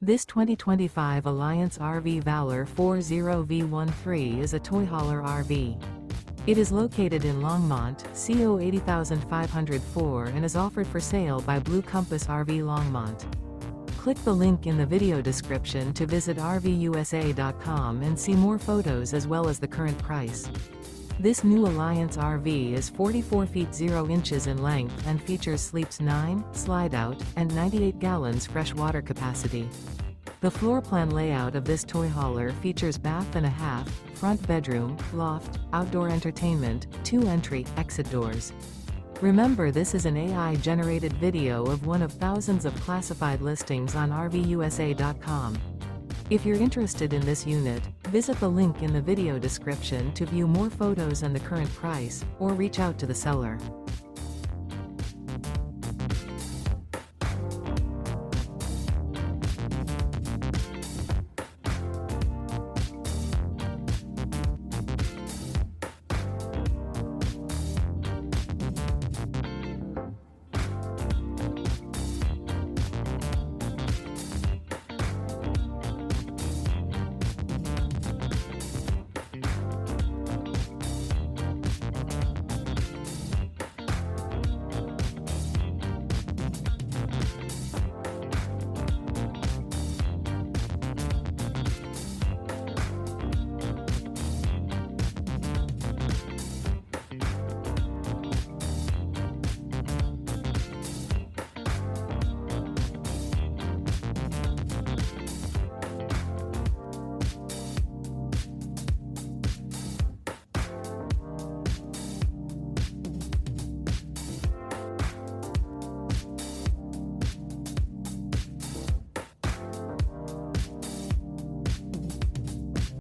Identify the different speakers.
Speaker 1: This 2025 Alliance RV Valor 40V13 is a toy hauler RV. It is located in Longmont, CO 80504 and is offered for sale by Blue Compass RV Longmont. Click the link in the video description to visit RVUSA.com and see more photos as well as the current price. This new Alliance RV is 44 feet 0 inches in length and features sleeps 9, slide-out, and 98 gallons fresh water capacity. The floor plan layout of this toy hauler features bath and a half, front bedroom, loft, outdoor entertainment, 2 entry/exit doors. Remember, this is an AI-generated video of one of thousands of classified listings on RVUSA.com. If you're interested in this unit, visit the link in the video description to view more photos and the current price, or reach out to the seller.